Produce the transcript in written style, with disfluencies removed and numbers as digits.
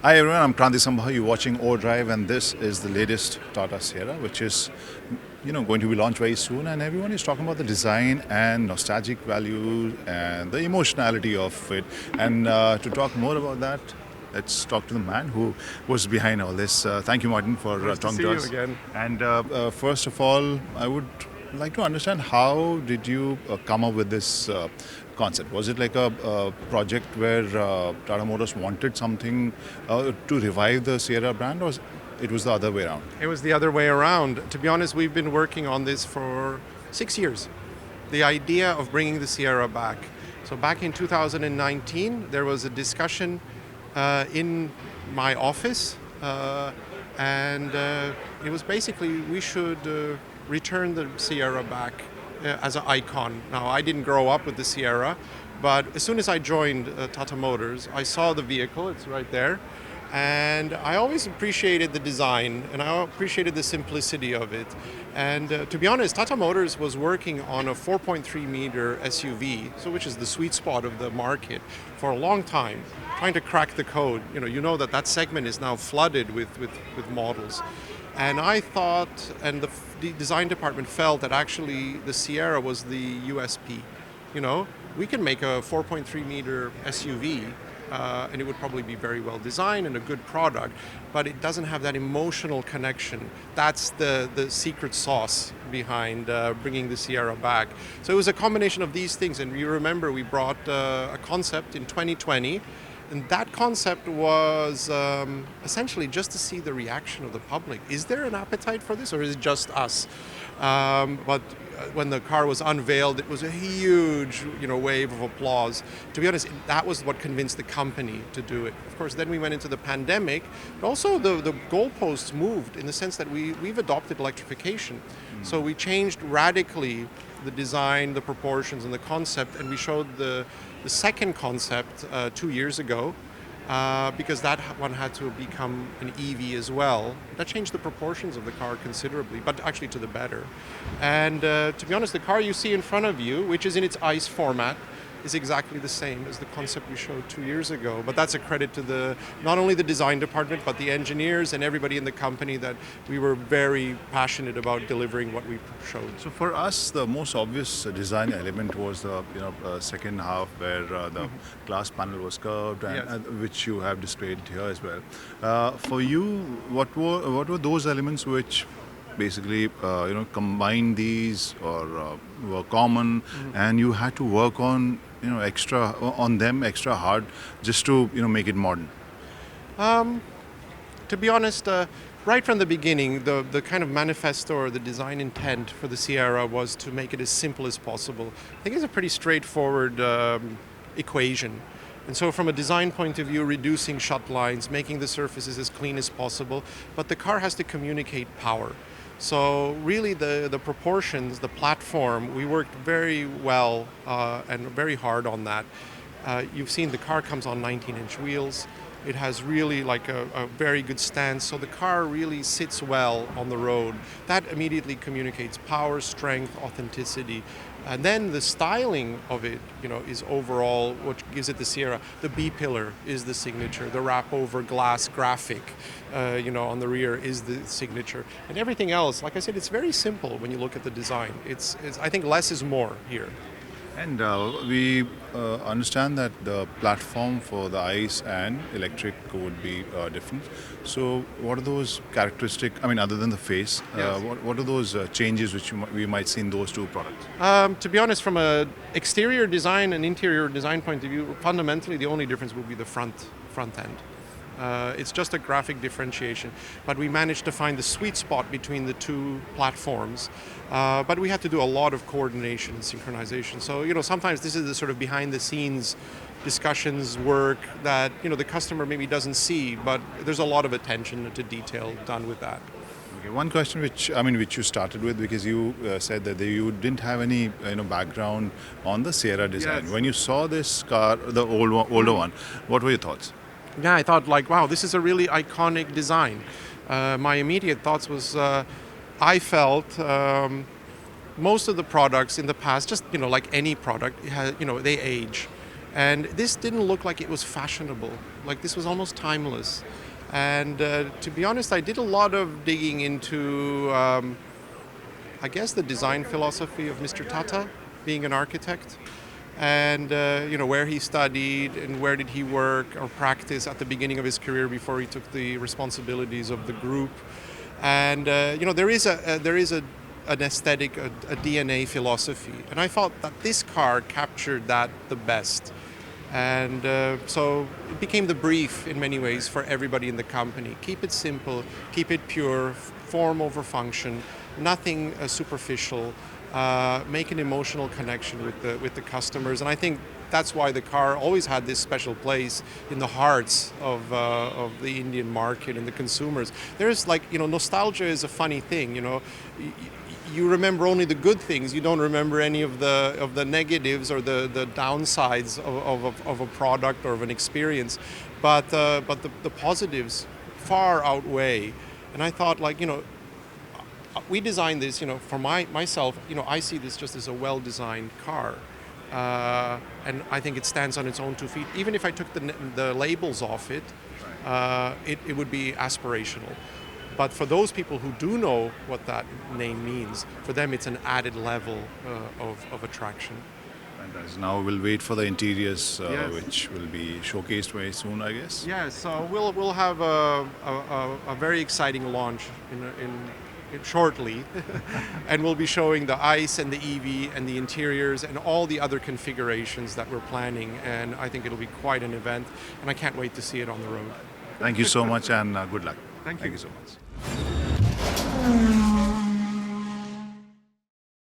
Hi everyone, I'm Kranti Sambha. You're watching OVERDRIVE, and this is the latest Tata Sierra, which is, going to be launched very soon. And everyone is talking about the design and nostalgic value and the emotionality of it. And to talk more about that, let's talk to the man who was behind all this. Thank you, Martin, for Nice to talking see to you us. again. And first of all, I would like to understand, how did you come up with this concept? Was it like a project where Tata Motors wanted something to revive the Sierra brand, or it was the other way around? It was the other way around. To be honest, we've been working on this for 6 years. The idea of bringing the Sierra back. So back in 2019, there was a discussion in my office, and it was basically we should return the Sierra back as an icon. Now, I didn't grow up with the Sierra, but as soon as I joined Tata Motors, I saw the vehicle, it's right there, and I always appreciated the design and I appreciated the simplicity of it. And to be honest, Tata Motors was working on a 4.3 meter SUV, so which is the sweet spot of the market, for a long time, trying to crack the code. You know that segment is now flooded with models. And I thought, and the design department felt that actually the Sierra was the USP. We can make a 4.3 meter SUV, and it would probably be very well designed and a good product, but it doesn't have that emotional connection. That's the secret sauce behind bringing the Sierra back. So it was a combination of these things, and you remember we brought a concept in 2020. And that concept was essentially just to see the reaction of the public. Is there an appetite for this, or is it just us? But when the car was unveiled, it was a huge, wave of applause. To be honest, that was what convinced the company to do it. Of course, then we went into the pandemic, but also the goalposts moved in the sense that we've adopted electrification. So we changed radically the design, the proportions, and the concept, and we showed the second concept 2 years ago, because that one had to become an EV as well. That changed the proportions of the car considerably, but actually to the better. And to be honest, the car you see in front of you, which is in its ICE format, is exactly the same as the concept we showed 2 years ago. But that's a credit to not only the design department, but the engineers and everybody in the company, that we were very passionate about delivering what we showed. So for us, the most obvious design element was the second half, where the glass panel was curved, and Yes. which you have displayed here as well. For you, what were those elements which basically combine these, or were common, and you had to work on extra hard, just to make it modern? To be honest, right from the beginning, the kind of manifesto or the design intent for the Sierra was to make it as simple as possible. I think it's a pretty straightforward equation. And so from a design point of view, reducing shut lines, making the surfaces as clean as possible, but the car has to communicate power. So really the proportions, the platform, we worked very well and very hard on that. You've seen the car comes on 19-inch wheels. It has really like a very good stance, so the car really sits well on the road. That immediately communicates power, strength, authenticity. And then the styling of it, is overall what gives it the Sierra. The B-pillar is the signature. The wrap-over glass graphic, on the rear is the signature. And everything else, like I said, it's very simple when you look at the design. It's I think less is more here. And we understand that the platform for the ICE and electric would be different. So what are those characteristics, other than the face, Yes. what are those changes which we might see in those two products? To be honest, from an exterior design and interior design point of view, fundamentally the only difference will be the front end. It's just a graphic differentiation, but we managed to find the sweet spot between the two platforms. But we had to do a lot of coordination and synchronization. So sometimes this is the sort of behind the scenes discussions, work that the customer maybe doesn't see, but there's a lot of attention to detail done with that. Okay, one question which you started with, because you said that you didn't have any background on the Sierra design. Yes. When you saw this car, the older one, what were your thoughts? Yeah, I thought wow, this is a really iconic design. My immediate thoughts was, I felt most of the products in the past, just like any product, they age. And this didn't look like it was fashionable. Like this was almost timeless. And to be honest, I did a lot of digging into, I guess, the design philosophy of Mr. Tata, being an architect, and where he studied and where did he work or practice at the beginning of his career before he took the responsibilities of the group. And there is an aesthetic, a DNA philosophy, and I thought that this car captured that the best. And so it became the brief in many ways for everybody in the company. Keep it simple, keep it pure, form over function, nothing superficial. Make an emotional connection with the customers, and I think that's why the car always had this special place in the hearts of the Indian market and the consumers. There's nostalgia is a funny thing. You remember only the good things. You don't remember any of the negatives or the downsides of a product or of an experience, but the positives far outweigh. And I thought, we designed this, for myself, I see this just as a well-designed car. And I think it stands on its own 2 feet. Even if I took the labels off it, it would be aspirational. But for those people who do know what that name means, for them it's an added level of attraction. Fantastic. Now we'll wait for the interiors, Yes. which will be showcased very soon, I guess. Yeah, so we'll have a very exciting launch in shortly, and we'll be showing the ICE and the EV and the interiors and all the other configurations that we're planning, and I think it'll be quite an event, and I can't wait to see it on the road. Thank you so much, and good luck. Thank you. Thank you so much.